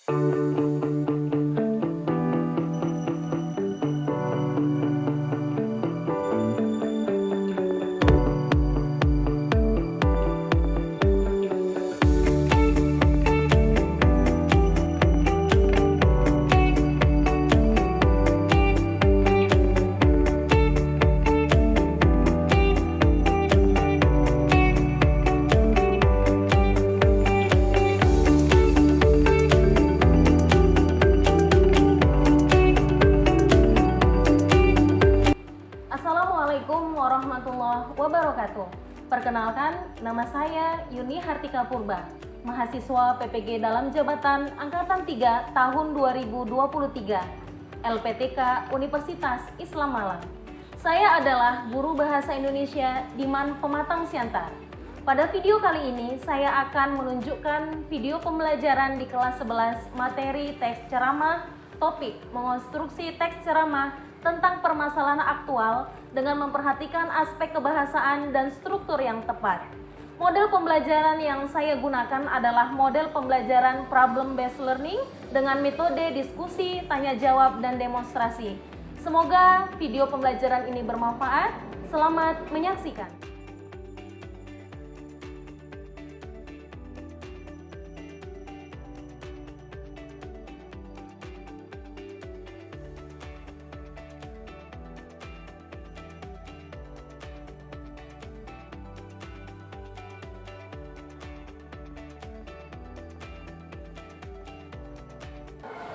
Assalamualaikum warahmatullahi wabarakatuh. Perkenalkan, nama saya Yuni Hartika Purba, mahasiswa PPG dalam jabatan Angkatan 3 tahun 2023, LPTK Universitas Islam Malang. Saya adalah guru bahasa Indonesia di MAN Pematang Siantar. Pada video kali ini, saya akan menunjukkan video pembelajaran di kelas 11 materi teks ceramah, topik mengonstruksi teks ceramah tentang permasalahan aktual dengan memperhatikan aspek kebahasaan dan struktur yang tepat. Model pembelajaran yang saya gunakan adalah model pembelajaran problem based learning dengan metode diskusi, tanya jawab, dan demonstrasi. Semoga video pembelajaran ini bermanfaat. Selamat menyaksikan.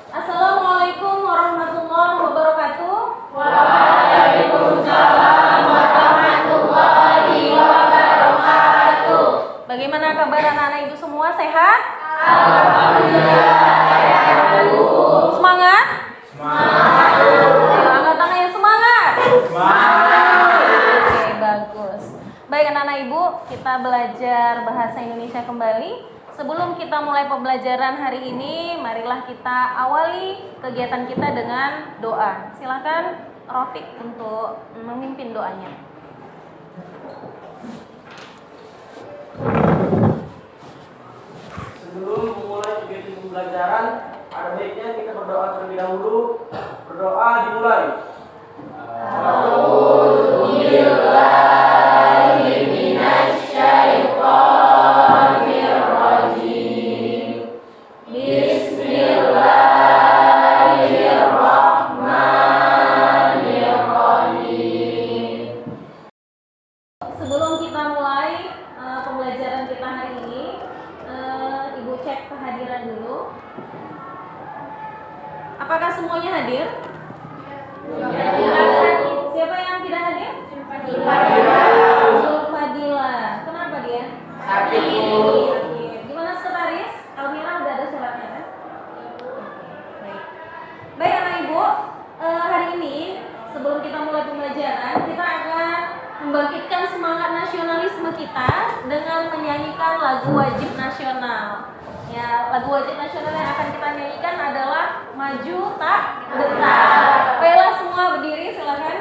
Assalamualaikum warahmatullahi wabarakatuh. Waalaikumsalam warahmatullahi wabarakatuh. Bagaimana kabar anak-anak ibu semua? Sehat? Alhamdulillah sehat, Bu. Semangat? Semangat, Bu. Angkat tangannya, semangat. Semangat. Oke, bagus. Baik anak-anak ibu, kita belajar bahasa Indonesia kembali. Sebelum kita mulai pembelajaran hari ini, marilah kita awali kegiatan kita dengan doa. Silakan Rafiq untuk memimpin doanya. Sebelum memulai kegiatan pembelajaran, ada baiknya kita berdoa terlebih dahulu. Berdoa dimulai. Sebelum kita mulai pembelajaran kita hari ini, Ibu cek kehadiran dulu. Apakah semuanya hadir? Siapa yang tidak hadir? Zulfadila. Kenapa dia? Sakit. Gimana sekretaris? Almira udah ada suratnya kan? Baik. Baik anak ibu, hari ini sebelum kita mulai pembelajaran, kita akan membangkitkan semangat nasionalisme kita dengan menyanyikan lagu wajib nasional. Ya, lagu wajib nasional yang akan kita nyanyikan adalah Maju Tak Betah. Baiklah semua berdiri, silakan.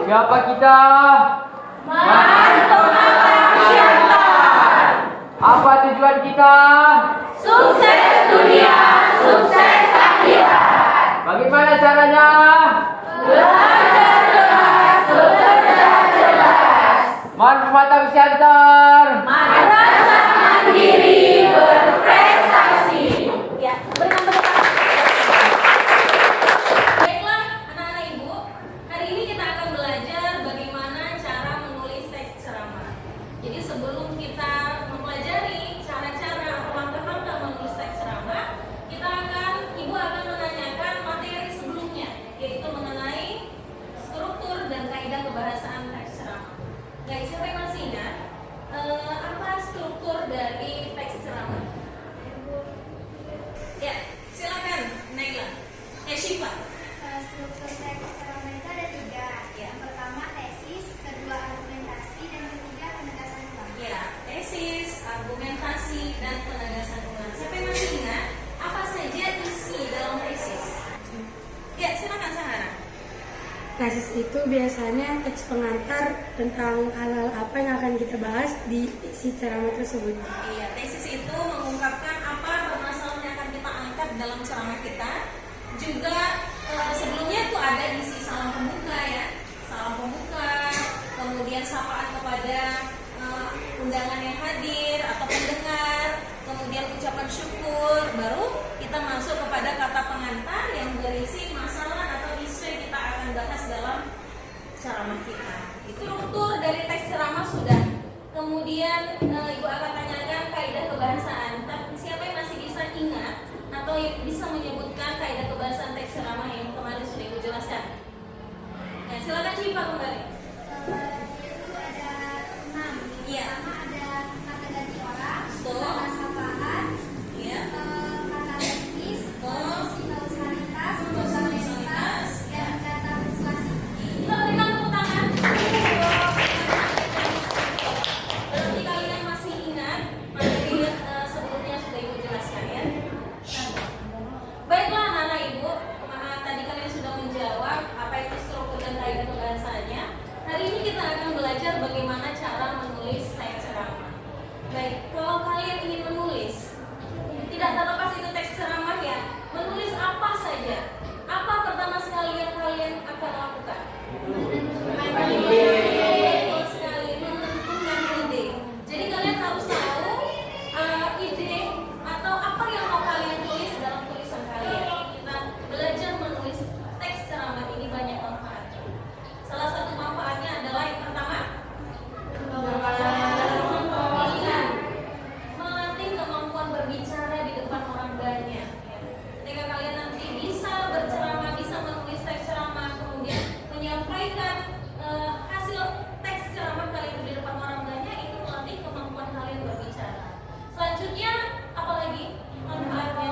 Siapa kita? MAN Pematang Siantar. Apa tujuan kita? Sukses dunia, sukses akhirat. Bagaimana caranya? Belajar keras, bekerja jelas. MAN Pematang Siantar. Merasa mandiri, berprestasi. Ya, berikan tepuk tangan. Baiklah, anak-anak ibu, hari ini kita akan belajar bagaimana cara menulis teks ceramah. Jadi sebelum kita argumentasi, dan penegasan ulang. Siapa yang masih ingat apa saja isi dalam tesis? Ya, silakan Sahara. Tesis itu biasanya teks pengantar tentang hal-hal apa yang akan kita bahas di isi ceramah tersebut. Iya, tesis itu mengungkapkan apa permasalahan yang akan kita angkat dalam ceramah kita. Juga sebelumnya tuh ada isi salam pembuka ya, salam pembuka, kemudian sapaan kepada undangan yang hadir atau pendengar, kemudian ucapan syukur, baru kita masuk kepada kata pengantar yang berisi masalah atau isu yang kita akan bahas dalam ceramah kita. Itu struktur dari teks ceramah sudah. Kemudian Ibu akan tanyakan kaidah kebahasaan. Siapa yang masih bisa ingat atau bisa menyebutkan kaidah kebahasaan teks ceramah yang kemarin sudah Ibu jelaskan? Ya, silakan Cipa kembali. Iya. Ada kata ganti orang, Betul. kata sapaan, Iya. kata teknis, Betul. kausalitas, Kausalitas. dan kata persuasi. Kita berikan tepuk tangan. Berarti kalian masih ingat materi sebelumnya sudah Ibu jelaskan ya. Baiklah anak-anak Ibu, tadi kalian sudah menjawab apa itu struktur dan kaidah kebahasaannya. Hari ini kita akan belajar bagaimana cara menulis teks ceramah. Baik, kalau kalian ingin menulis, tidak terlepas itu teks ceramah ya, menulis apa saja. Apa pertama sekali yang kalian akan lakukan? Betul sekali, menentukan ide. Jadi kalian harus tahu ide atau apa yang mau kalian tulis dalam tulisan kalian. Kita belajar menulis teks ceramah ini banyak manfaatnya. Salah satu manfaatnya adalah yang pertama, pilihan, melatih kemampuan berbicara di depan orang banyak. Ketika kalian nanti bisa berceramah, bisa menulis teks ceramah, kemudian menyampaikan hasil teks ceramah kalian di depan orang banyak, itu melatih kemampuan kalian berbicara. Selanjutnya, apalagi manfaatnya?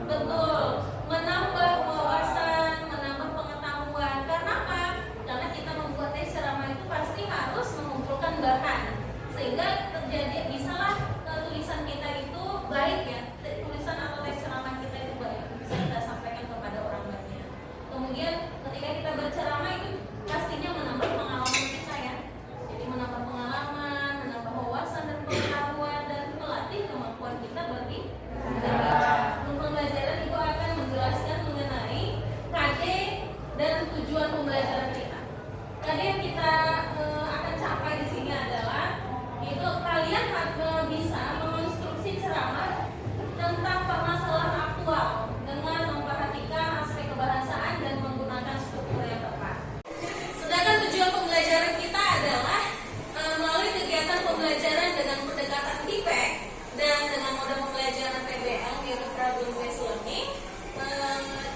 Betul, menambah wawasan, menambah pengetahuan. Karena apa? Karena kita membuat teks ceramah itu pasti harus mengumpulkan bahan, sehingga terjadi bisalah tulisan kita itu baik ya, tulisan atau teks ceramah kita itu baik, bisa kita sampaikan kepada orang banyak. Kemudian ketika kita berceramah itu pastinya menambah pengalaman kita ya, jadi menambah pengalaman, menambah wawasan dan pengetahuan, dan melatih kemampuan kita berbicara. Untuk pembelajaran Ibu akan menjelaskan mengenai KD dan tujuan pembelajaran kita. KD yang kita akan capai di sini adalah itu kalian bisa mengonstruksi ceramah tentang permasalahan aktual dengan memperhatikan aspek kebahasaan dan menggunakan struktur yang tepat. Sedangkan tujuan pembelajaran kita adalah melalui kegiatan pembelajaran dengan pendekatan TIPEK dan dengan mode pembelajaran PBL yaitu Problem Based Learning,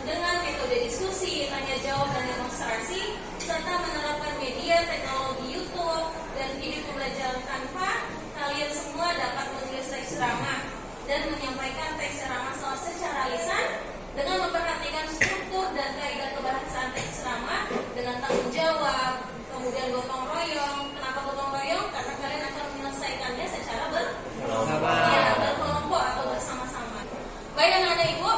dengan metode diskusi, tanya jawab dan demonstrasi, serta menerapkan media teknologi YouTube dan video pembelajaran Canva, kalian semua dapat menulis teks ceramah dan menyampaikan teks ceramah secara lisan dengan memperhatikan struktur dan kaidah kebahasaan teks ceramah dengan tanggung jawab, kemudian gotong royong. Kenapa gotong royong? Karena kalian akan menyelesaikannya secara berkelompok atau bersama-sama. Baik anak-anak Ibu,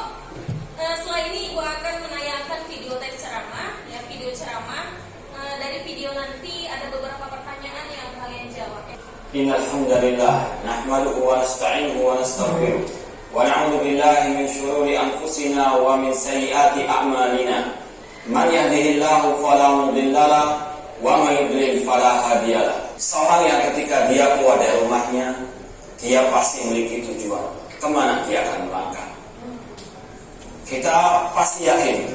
setelah ini Ibu akan menayangkan video teks ceramah, ya video ceramah. Dari video nanti ada beberapa pertanyaan yang kalian jawab. Innal hamdalillah nahmaduhu wa nasta'inuhu wa nastaghfiruh wa na'udzu billahi min shururi anfusina wa min sayyiati a'malina. Man yahdihillahu fala mudilla lahu wa man yudlil fala hadiya lahu. Seorang yang ketika dia keluar dari rumahnya, dia pasti memiliki tujuan. Kemana dia akan melangkah? Kita pasti yakin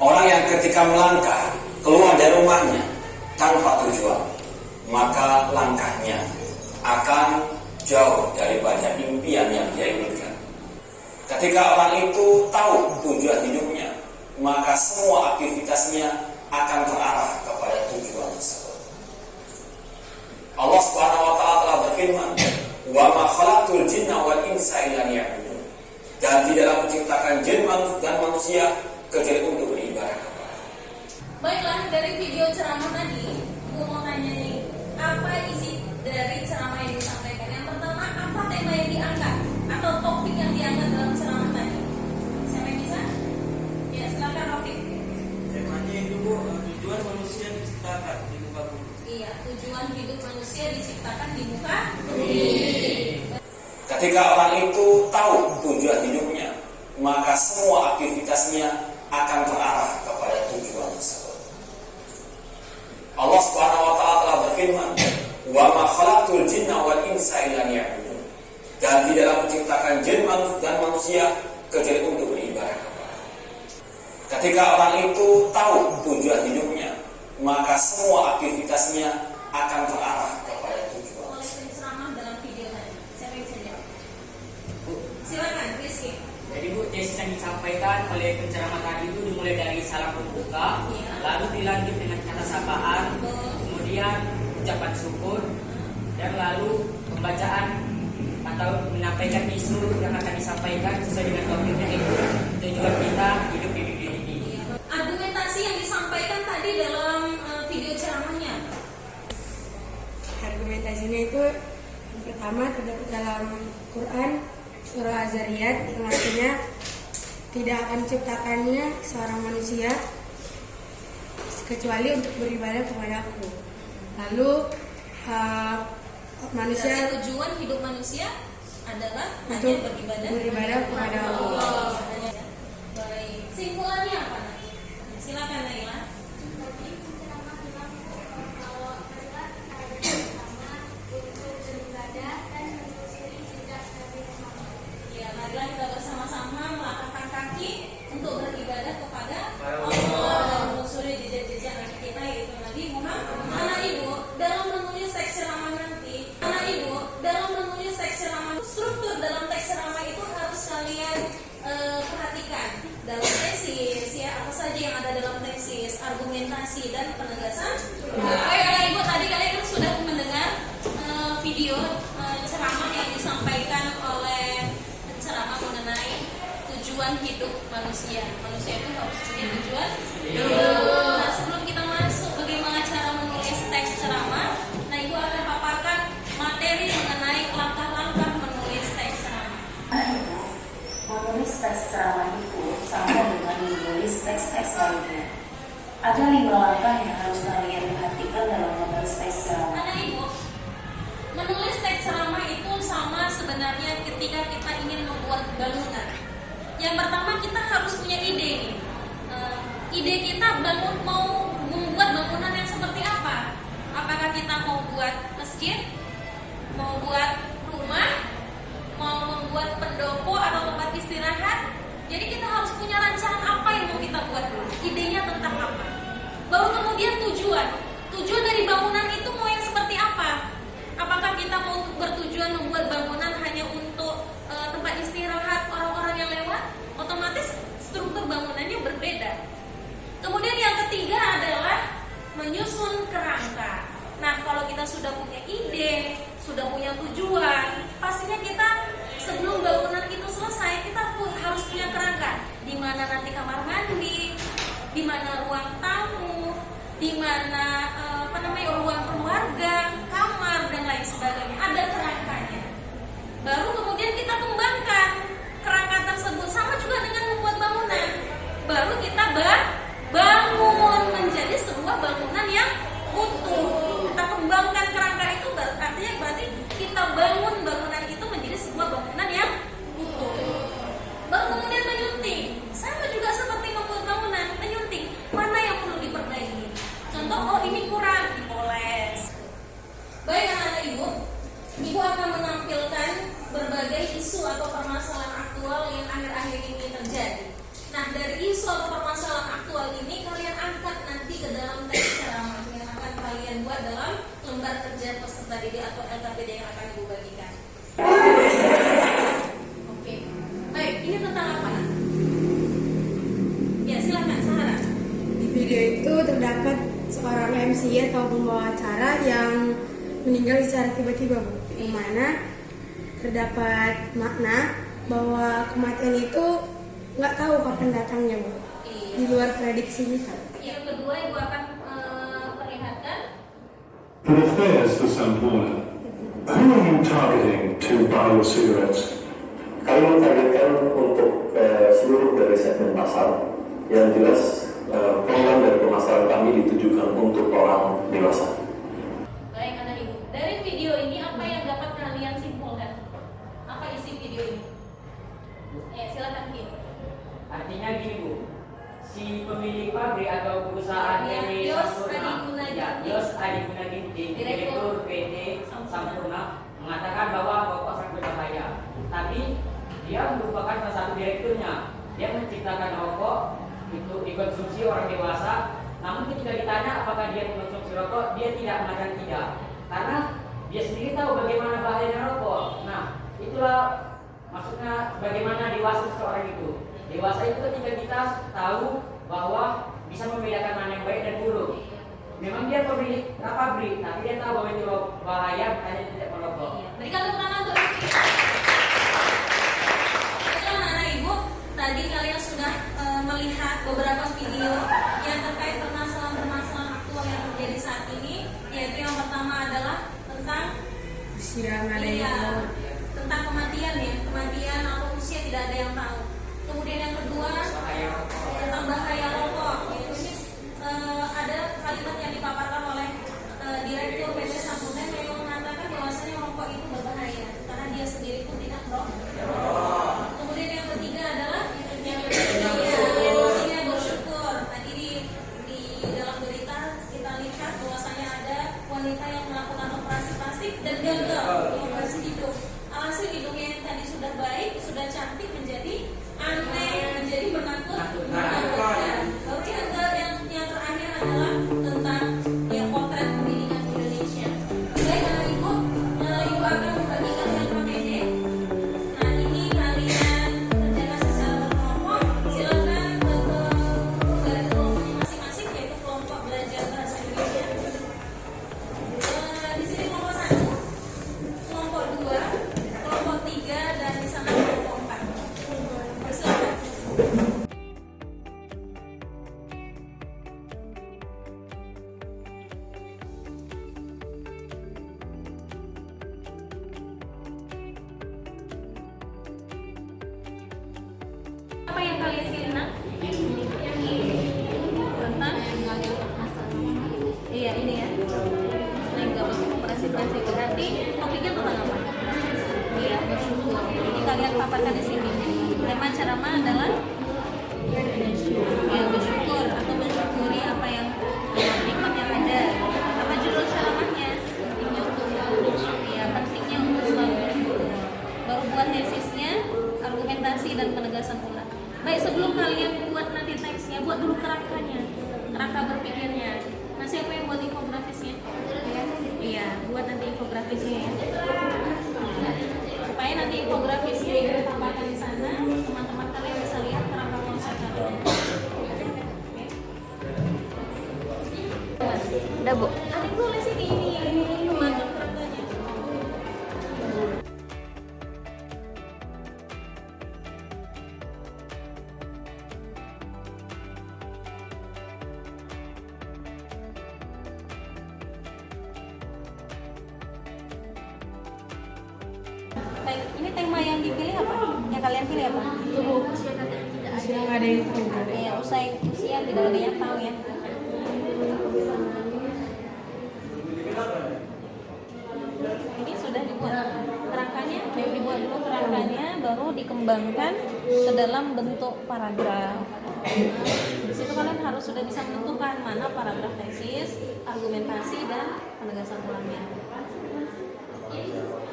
orang yang ketika melangkah keluar dari rumahnya tanpa tujuan, maka langkahnya akan jauh daripada impian yang dia inginkan. Ketika orang itu tahu tujuan hidupnya, maka semua aktivitasnya akan terarah kepada tujuan tersebut. Allah Subhanahu wa taala telah berfirman, "Wa ma khalaqtul jinna wal insa illa liya'budun." Dan tidaklah menciptakan jin dan manusia kecuali untuk beribadah. Baiklah, dari video ceramah tadi, aku mau tanya nih, apa isi dari ceramah yang disampaikan? Yang pertama, Ketika orang itu tahu tujuan hidupnya, maka semua aktivitasnya akan terarah kepada tujuan tersebut. Allah Subhanahu wa taala telah berfirman, "Wa ma khalaqtul jinna wal insa illa liya'budun." Dan tidaklah menciptakan jin dan manusia kecuali untuk beribadah kepada Allah. Ketika orang itu tahu tujuan hidupnya, maka semua aktivitasnya akan terarah kepada tujuan. Oleh penceramah dalam video tadi, siapa yang bisa jawab? Silakan, Rizky. Jadi Bu, tesis yang disampaikan oleh penceramah tadi itu dimulai dari salam pembuka, Iya. lalu dilanjut dengan kata sapaan, kemudian ucapan syukur, dan lalu pembacaan atau menyampaikan isu yang akan disampaikan sesuai dengan topiknya, itu tujuan kita hidup di dunia ini. Argumentasi yang disampaikan tadi dalam video ceramahnya. Argumentasinya itu yang pertama terdapat dalam Quran surah Az-Zariyat yang artinya tidak akan ciptakannya seorang manusia kecuali untuk beribadah kepadaku. Lalu manusia Jadi tujuan hidup manusia adalah untuk hanya beribadah kepada Allah. Baik. Simpulannya apa? Silakan Naila. Tadi penceramah bilang kalau adalah cara pertama untuk beribadah dan menelusuri jejak Nabi Muhammad. Ya, marilah kita bersama-sama melangkahkan kaki untuk beribadah kepada Allah dan menelusuri jejak-jejak Nabi kita yaitu Nabi Muhammad. Anak Ibu, dalam menulis teks ceramah nanti, struktur dalam teks ceramah itu harus kalian perhatikan. Dalam tesis, ya apa saja yang ada dalam tesis, argumentasi dan penegasan. Baik, anak Ibu, tadi kalian kan sudah mendengar video ceramah yang disampaikan oleh penceramah mengenai tujuan hidup manusia. Manusia itu harus punya tujuan hidup. Nah, sebelum kita masuk bagaimana cara menulis teks ceramah, nah Ibu akan paparkan materi mengenai langkah-langkah menulis teks ceramah. Menulis teks ceramah itu sama dengan menulis teks-teks lainnya. Ada 5 langkah yang harus kalian perhatikan dalam menulis teks ceramah. Anak Ibu, menulis teks ceramah itu sama sebenarnya ketika kita ingin membuat bangunan. Yang pertama kita harus punya ide nih. Ide kita mau membuat bangunan yang seperti apa? Apakah kita mau buat masjid, mau buat rumah, mau membuat pendopo atau tempat istirahat? Jadi kita harus punya rancangan apa yang mau kita buat dulu. Idenya tentang apa? Baru kemudian tujuan. Tujuan dari bangunan itu mau yang seperti apa? Apakah kita mau bertujuan membuat bangunan hanya untuk tempat istirahat orang-orang yang lewat? Otomatis struktur bangunannya berbeda. Kemudian yang ketiga adalah menyusun kerangka. Nah, kalau kita sudah punya ide, sudah punya tujuan, pastinya kita sebelum bangunan itu selesai, kita harus punya kerangka. Di mana nanti kamar mandi, di mana ruang tamu, di mana ruang keluarga, kamar dan lain sebagainya. Ada kerangkanya. Baru kemudian kita kembangkan kerangka tersebut, sama juga dengan membuat bangunan. Baru kita bangun menjadi sebuah bangunan yang utuh. Kita kembangkan kerangka itu berarti kita bangun bangunan itu menjadi sebuah bangunan yang utuh. Baru kemudian menyunting. Sama juga seperti membuat bangunan, menyunting. Mana yang perlu diperbaiki? Contoh, oh ini kurang, dipoles. Baik anak-anak Ibu, Ibu akan menampilkan berbagai isu atau permasalahan aktual yang akhir-akhir ini terjadi. Nah, dari isu atau permasalahan aktual ini kalian angkat nanti ke dalam teks ceramah yang akan kalian buat dalam lembar kerja peserta didik atau LKPD yang akan Ibu bagikan. Oke, baik, ini tentang apa? Ya, silakan Sarah. Di video itu terdapat seorang MC atau pembawa acara yang meninggal secara tiba-tiba, Bu. Di mana terdapat makna bahwa kematian itu nggak tahu kapan datangnya, Bu. Di luar prediksi kita. Yang kedua, Ibu akan perlihatkan. In affairs for Sampurna, who are you targeting to buy your cigarettes? Kami mentargetkan untuk seluruh dari segmen pasar. Yang jelas program dari pemasaran kami ditujukan untuk orang dewasa. Baik anak Ibu, dari video ini apa yang dapat kalian simpulkan? Apa dia merupakan salah satu direkturnya. Dia menciptakan rokok itu dikonsumsi orang dewasa. Namun ketika ditanya apakah dia mengonsumsi rokok, dia tidak mengatakan tidak, karena dia sendiri tahu bagaimana bahayanya rokok. Nah, itulah maksudnya bagaimana dewasa seseorang itu. Dewasa itu ketika kita tahu bahwa bisa membedakan mana yang baik dan buruk. Memang dia pemilik pabrik, tapi dia tahu bahwa itu bahaya, makanya dia tidak merokok. Berikan tepuk tangan untuk anak-anak ibu. Tadi kalian sudah melihat beberapa video yang terkait permasalahan-permasalahan aktual yang terjadi saat ini, yaitu yang pertama adalah tentang tentang kematian ya, kematian atau usia tidak ada yang tahu. Kemudian yang kedua tentang bahaya rokok. Ini ada kalimat yang dipaparkan oleh Direktur PT Sampurna yang mengatakan bahwasanya rokok itu berbahaya karena dia sendiri pun tidak merokok. Kemudian yang ketiga adalah yang bersyukur. Tadi di dalam berita kita lihat bahwasanya ada wanita yang melakukan operasi plastik dan gagal operasi hidung. Alhasil hidungnya yang tadi sudah baik, sudah cantik menjadi aneh, menjadi menakutkan. Lalu yang terakhir adalah tentang potret pendidikan Indonesia. Baik anak ibu, ibu akan membagikan yang PPD. Nah ini kalian kerjakan secara berkelompok. Silakan dari kelompoknya masing-masing, yaitu kelompok belajar bahasa Indonesia. Di sini kelompok 1, kelompok 2, kelompok 3, dan di sana kelompok 4. Bersilakan. Apa yang kalian pilih nak? Tentang? Iya ini ya. Enggak operasi plastik, berarti topiknya tentang apa? Iya bersyukur. Ini kalian paparkan di sini. Tema ceramah adalah ya bersyukur atau mensyukuri apa yang nikmat yang ada. Apa judul ceramahnya? Ya pentingnya untuk selalu bersyukur. Baru buat tesisnya, argumentasi dan penegasan ulang. Baik, sebelum kalian buat nanti teksnya, buat dulu kerangkanya, kerangka berpikirnya. Nah, siapa yang buat infografisnya? Iya, buat nanti infografisnya ya. Supaya nanti infografisnya ibu tambahkan di sana, teman-teman kalian bisa lihat kerangka konsepnya. Udah bu? Adik boleh sini ini masuk kerangkanya. Baik, ini tema yang dipilih apa? Yang kalian pilih apa? Usia nggak ada yang tahu. Iya, usia tidak ada yang tahu ya. Ini sudah dibuat kerangkanya, dibuat dulu kerangkanya, baru dikembangkan ke dalam bentuk paragraf. Di situ kalian harus sudah bisa menentukan mana paragraf tesis, argumentasi, dan penegasan ulangnya.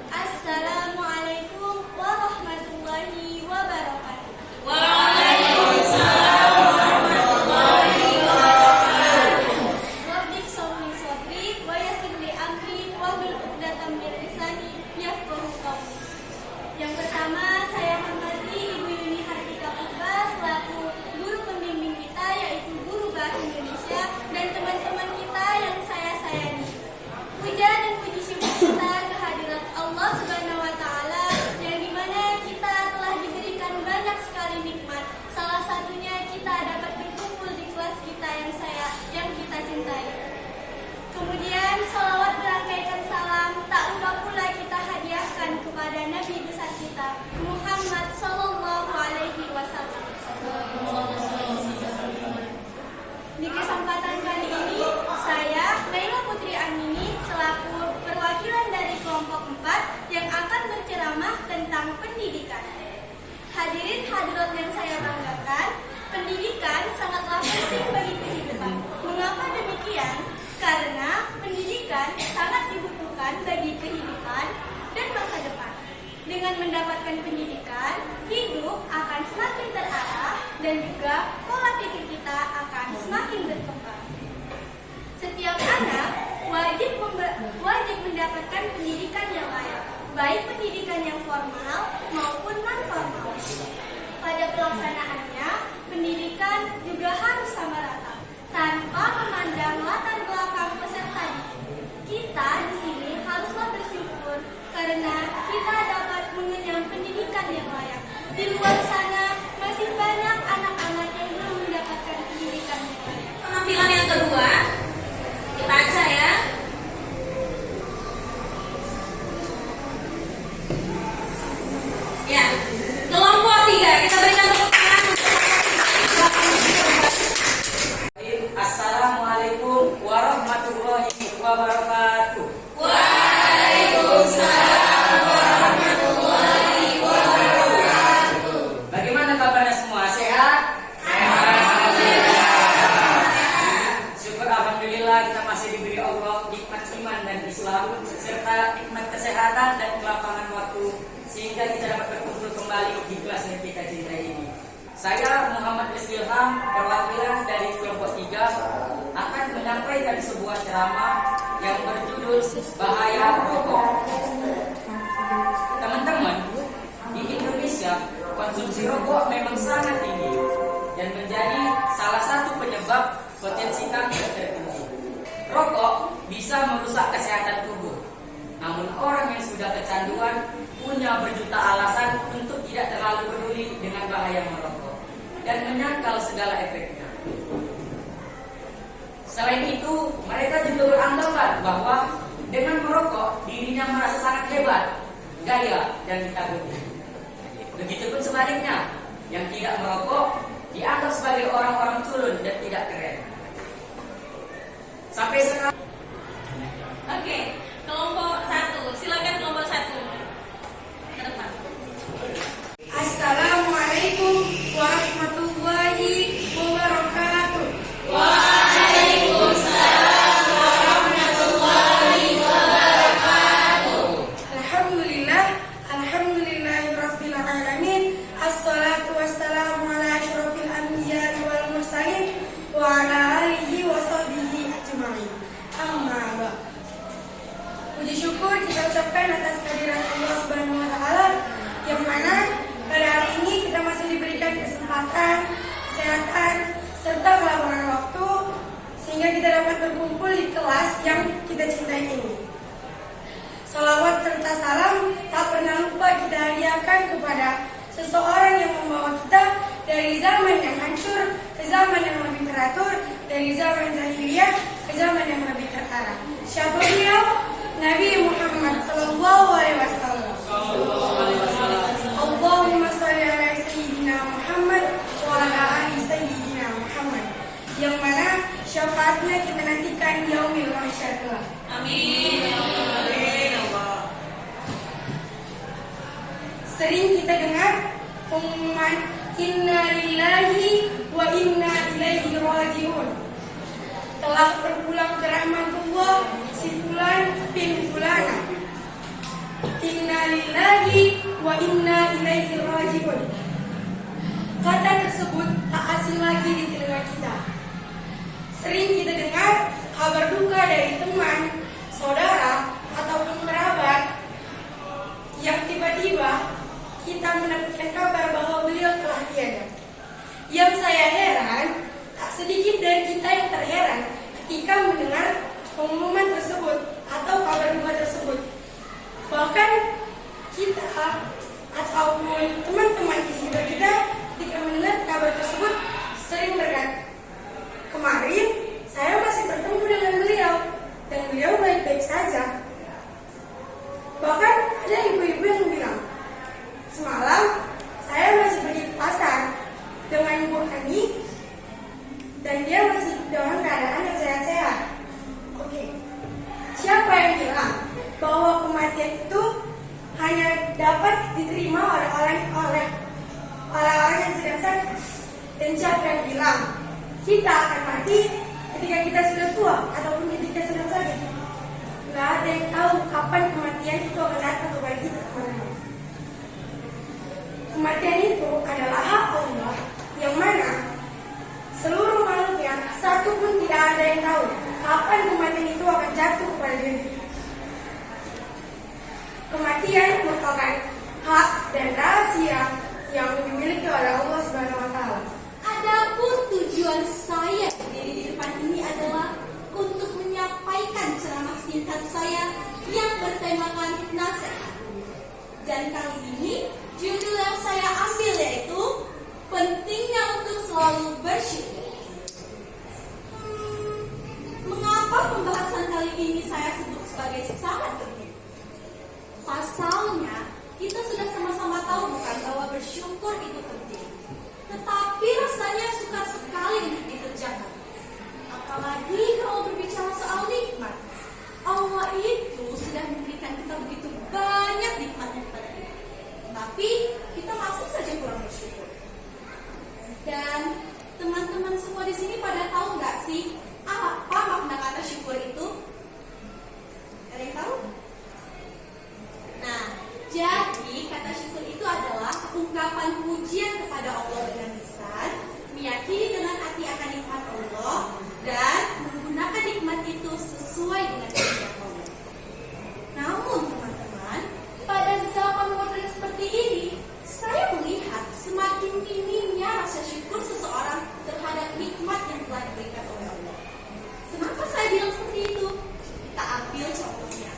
Assalamualaikum warahmatullahi wabarakatuh. Waalaikumsalam warahmatullahi wabarakatuh. Rabbi sholli shodri wa yassir li amri wahlul 'uqdatam min lisani yafqahu qawli. Yang pertama, saya hormati Ibu Yuni Hartika Purba selaku guru pembimbing kita, yaitu guru bahasa Indonesia, dan teman-teman kita yang saya sayangi. Puja dan puji syukur kita kehadirat Allah Subhanahu wa Ta'ala, yang dimana kita telah diberikan banyak sekali nikmat. Salah satunya kita dapat berkumpul di kelas kita yang kita cintai. Kemudian salawat berangkaikan salam tak lupa pula kita hadiahkan kepada Nabi besar kita Muhammad Sallallahu Alaihi Wasallam. Di kesempatan kali ini, saya, Laila Putri Amini, selaku perwakilan dari kelompok 4 yang akan berceramah tentang pendidikan. Hadirin hadirat yang saya banggakan, pendidikan sangatlah penting bagi kehidupan. Mengapa demikian? Karena pendidikan sangat dibutuhkan bagi kehidupan dan masa depan. Dengan dengan mendapatkan pendidikan, hidup akan semakin terarah dan juga pola pikir kita akan semakin berkembang. Setiap anak wajib mendapatkan pendidikan yang layak, baik pendidikan yang formal maupun non-formal. Pada pelaksanaannya, pendidikan juga harus sama rata, tanpa memandang latar belakang peserta didik. Kita di sini haruslah bersyukur karena kita dapat mengenyam pendidikan yang layak. Di luar sana masih banyak anak-anak yang belum mendapatkan pendidikan yang layak. Penampilan yang kedua, kita baca ya. Ya, kelompok 3, kita berikan tepuk tangan untuk Assalamualaikum warahmatullahi wabarakatuh. Waalaikumsalam warahmatullahi wabarakatuh. Bagaimana kabarnya semua? Sehat? Syukur alhamdulillah kita masih diberi Allah nikmat iman dan Islam serta nikmat kesehatan dan kelapangan waktu sehingga kita dapat berkumpul kembali di kelas yang kita cintai ini. Saya Muhammad Rizky Ilham, perwakilan dari kelompok 3 akan menyampaikan sebuah ceramah yang berjudul Bahaya Rokok. Teman-teman, di Indonesia konsumsi rokok memang sangat tinggi dan menjadi salah satu penyebab potensi kanker tertinggi. Rokok bisa merusak kesehatan tubuh, namun orang yang sudah kecanduan punya berjuta alasan untuk tidak terlalu peduli dengan bahaya merokok dan menyangkal segala efeknya. Selain itu, mereka juga beranggapan bahwa dengan merokok dirinya merasa sangat hebat, gaya, dan dikagumi. Begitupun sebaliknya, yang tidak merokok dianggap sebagai orang-orang culun dan tidak keren. Sampai sekarang. Oke, kelompok 1, silakan kelompok 1. Ke depan. Assalamualaikum warahmatullahi wabarakatuh. Waalaikumsalam warahmatullahi wabarakatuh. Alhamdulillahirabbil alamin. Assalatu wassalamu ala asyrofil anbiya'i wal mursalin wa ala alihi wa sahbihi ajma'in. Amma ba'd. Puji syukur kita ucapkan atas kehadiran Allah Subhanahu wa taala yang mana pada hari ini kita masih diberikan kesempatan, kesehatan, serta kelapangan waktu sehingga kita dapat berkumpul di kelas yang kita cintai ini. Salawat serta salam tak pernah lupa kita hadiahkan kepada seseorang yang membawa kita dari zaman yang hancur ke zaman yang lebih teratur, dari zaman jahiliyah ke zaman yang lebih terarah. Siapa beliau? Nabi Muhammad sallallahu alaihi wasallam. Allahumma shalli ala sayyidina Muhammad wa ala ali sayyidina Muhammad. Yang mana syafaatnya kita nantikan yaumil mahsyar kelak. Amin. Sering kita dengar pengumuman inna lillahi wa inna ilaihi rajiun. Telah berpulang ke rahmatullah si fulan bin fulana. Inna lillahi wa inna ilaihi rajiun. Kata tersebut tak asing lagi di telinga kita. Sering kita dengar kabar duka dari teman, saudara, ataupun kerabat yang tiba-tiba kita mendapatkan kabar bahwa beliau telah tiada. Yang saya heran, tak sedikit dari kita yang terheran ketika mendengar pengumuman tersebut atau kabar duka tersebut. Bahkan kita ataupun teman-teman di sini kita ketika mendengar kabar tersebut sering berkata, kemarin saya masih bertemu dengan beliau dan beliau baik-baik saja. Bahkan ada ibu-ibu yang bilang, semalam saya masih pergi ke pasar dengan Ibu Ani dan dia masih dalam keadaan yang sehat-sehat. Oke, siapa yang bilang bahwa kematian itu hanya dapat diterima oleh orang yang sedang sakit? Dan siapa yang bilang kita akan mati ketika kita sudah tua ataupun ketika sedang sakit? Nggak ada yang tahu kapan kematian itu akan datang kepada kita, teman-teman. Kematian itu adalah hak Allah yang mana seluruh makhluknya satu pun tidak ada yang tahu kapan kematian itu akan jatuh kepada diri. Kematian merupakan hak dan rahasia yang dimiliki oleh Allah Subhanahu wa taala. Adapun tujuan saya berdiri di depan ini adalah untuk menyampaikan ceramah singkat saya yang bertemakan nasihat. Dan kali ini judul yang saya ambil yaitu pentingnya untuk selalu bersyukur. Mengapa pembahasan kali ini saya sebut sebagai sangat penting? Pasalnya kita sudah sama-sama tahu bukan bahwa bersyukur itu penting. Tetapi rasanya sukar sekali untuk dikerjakan. Apalagi kalau berbicara soal nikmat. Allah itu sudah memberikan kita begitu banyak nikmatnya kepada kita. Tapi kita masih saja kurang bersyukur. Dan teman-teman semua di sini pada tahu nggak sih apa makna kata syukur itu? Ada yang tahu? Nah, jadi kata syukur itu adalah ungkapan pujian kepada Allah dengan lisan, meyakini dengan hati akan nikmat Allah, dan menggunakan nikmat itu sesuai dengan kehendak Allah. Namun teman-teman, pada zaman modern seperti ini, saya melihat semakin minimnya rasa syukur seseorang terhadap nikmat yang telah diberikan oleh Allah. Kenapa saya bilang seperti itu? Kita ambil contohnya.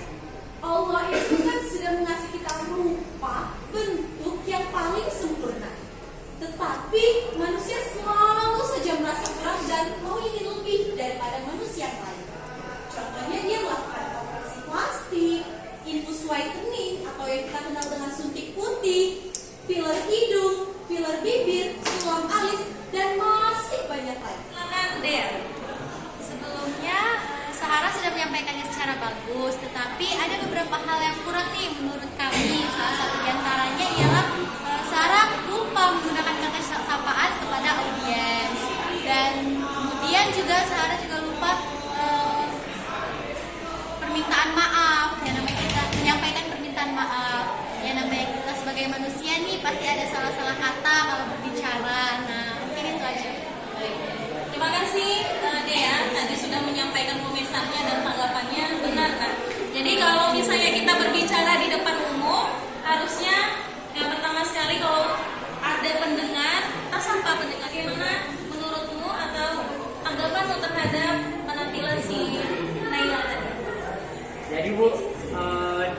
Allah itu kan sudah mengasih kita rupa, bentuk yang paling sempurna. Tetapi manusia selalu saja merasa kurang dan mau ingin lebih daripada manusia yang lain. Contohnya dia melakukan operasi plastik, infus whitening atau yang kita kenal dengan suntik putih, filler hidung, filler bibir, sulam alis, dan masih banyak lagi. Silakan Dea. Sebelumnya Sahara sudah menyampaikannya secara bagus, tetapi ada beberapa hal yang kurang nih menurut kami. Salah satu diantaranya ialah Sahara lupa menggunakan kata sapaan kepada audiens, dan kemudian juga Sahara juga lupa permintaan maaf. Yang namanya kita menyampaikan permintaan maaf, yang namanya kita sebagai manusia nih pasti ada salah-salah kata kalau berbicara. Nah, mungkin itu aja. Baik. Terima kasih Dea, tadi sudah menyampaikan komentarnya dan tanggapannya benar kan? Jadi kalau misalnya kita berbicara di depan umum, harusnya yang pertama sekali kalau ada pendengar, tak sampai pendengar gimana menurutmu atau tanggapanmu terhadap penampilan si Naila tadi? Jadi Bu,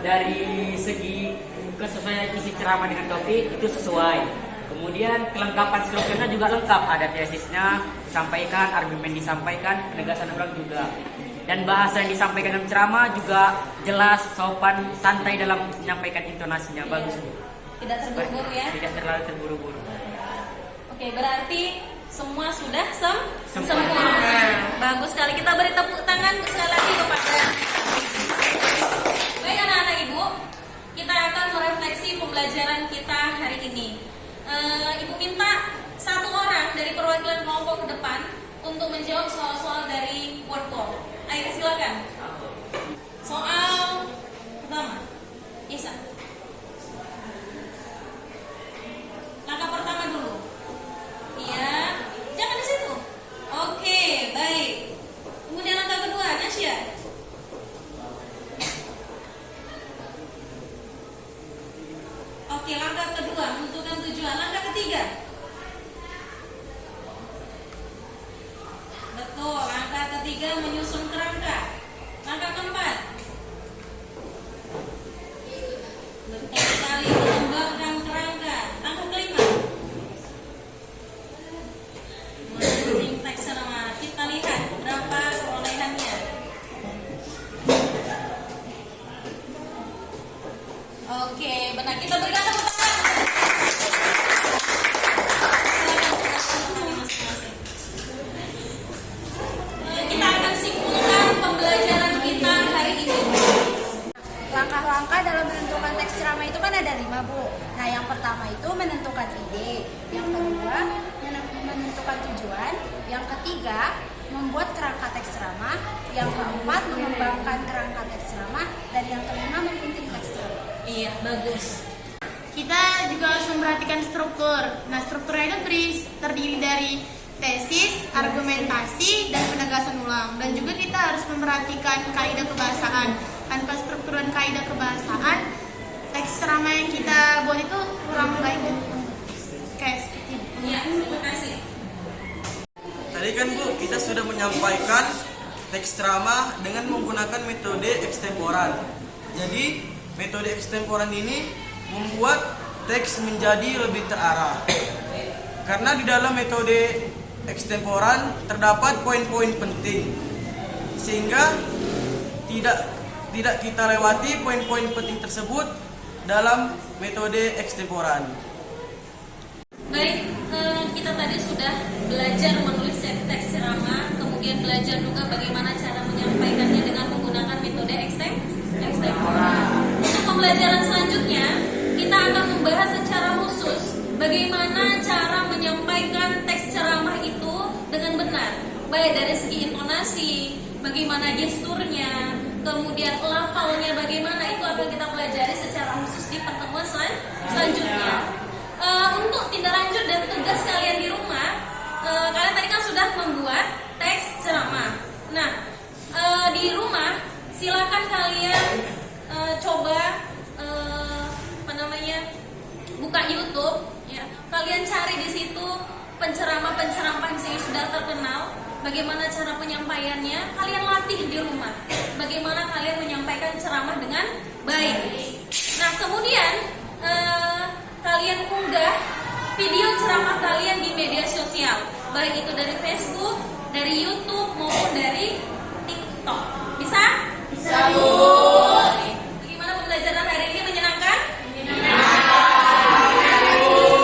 dari segi kesesuaian isi ceramah dengan topik itu sesuai. Kemudian kelengkapan strukturnya juga lengkap, ada tesisnya disampaikan, argumen disampaikan, penegasan ulang juga. Dan bahasa yang disampaikan dalam ceramah juga jelas, sopan, santai dalam menyampaikan intonasinya, bagus Bu. Tidak terburu-buru ya? Tidak terlalu terburu-buru. Oke, berarti semua sudah sempurna. Bagus sekali. Kita beri tepuk tangan sekali lagi kepada. Baik anak-anak ibu, kita akan merefleksi pembelajaran kita hari ini. Ibu minta satu orang dari perwakilan kelompok ke depan untuk menjawab soal-soal dari word call. Ayo silakan. Soal pertama, Isa. Langkah pertama dulu. Iya, jangan di situ. Oke, baik. Kemudian langkah kedua, Nasya. Oke, langkah kedua menentukan tujuan. Langkah ketiga. Betul, langkah ketiga menyusun kerangka. Langkah keempat. Betul sekali, mengembangkan kerangka. Langkah kelima. Mengenai taksonomi. Kita lihat berapa perolehannya. Oke, benar. Kita berikan tepuk tangan. Kita akan simpulkan pembelajaran kita hari ini. Langkah-langkah dalam menentukan teks ceramah itu kan ada 5 Bu. Nah yang pertama itu menentukan ide, yang kedua menentukan tujuan, yang ketiga membuat kerangka teks ceramah, yang keempat mengembangkan kerangka teks ceramah, dan yang kelima menyunting teks ceramah. Iya, bagus. Kita juga harus memperhatikan struktur Nah, strukturnya itu terdiri dari tesis, argumentasi, dan penegasan ulang. Dan juga kita harus memperhatikan kaidah kebahasaan. Tanpa strukturan kaidah kebahasaan, teks ceramah yang kita buat itu kurang baik dan kayak seperti itu. Ya, terima kasih. Tadi kan Bu, kita sudah menyampaikan teks ceramah dengan menggunakan metode ekstemporan. Jadi, metode ekstemporan ini membuat teks menjadi lebih terarah. Karena di dalam metode ekstemporan terdapat poin-poin penting, sehingga tidak kita lewati poin-poin penting tersebut dalam metode ekstemporan. Baik, kita tadi sudah belajar menulis teks ceramah, kemudian belajar juga bagaimana cara menyampaikannya dengan menggunakan metode ekstemporan. Untuk pembelajaran selanjutnya, kita akan membahas secara khusus bagaimana cara menyampaikan teks ceramah itu dengan benar, baik dari segi intonasi, bagaimana gesturnya, kemudian lafalnya bagaimana, itu akan kita pelajari secara khusus di pertemuan selanjutnya. Untuk tindak lanjut dan tugas kalian di rumah, kalian tadi kan sudah membuat teks ceramah. Nah, di rumah silakan kalian coba buka YouTube, ya. Kalian cari di situ penceramah-penceramah yang sudah terkenal, bagaimana cara penyampaiannya. Kalian latih di rumah, bagaimana kalian menyampaikan ceramah dengan baik. Nah, kemudian kalian unggah video ceramah kalian di media sosial, baik itu dari Facebook, dari YouTube maupun dari TikTok. Bisa? Bisa, Bu. Bagaimana pembelajaran hari ini, menyenangkan?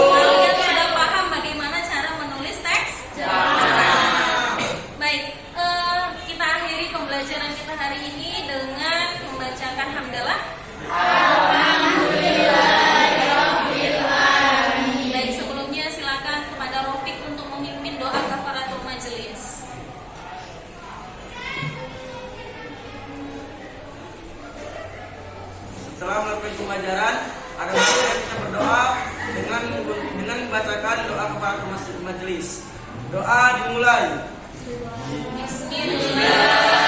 Kalian sudah paham bagaimana cara menulis teks ceramah. Baik, kita akhiri pembelajaran kita hari ini dengan membacakan hamdalah. Setelah melakukan pembelajaran, ada baiknya kita berdoa dengan membacakan doa kafaratul majelis. Doa dimulai. Bismillah.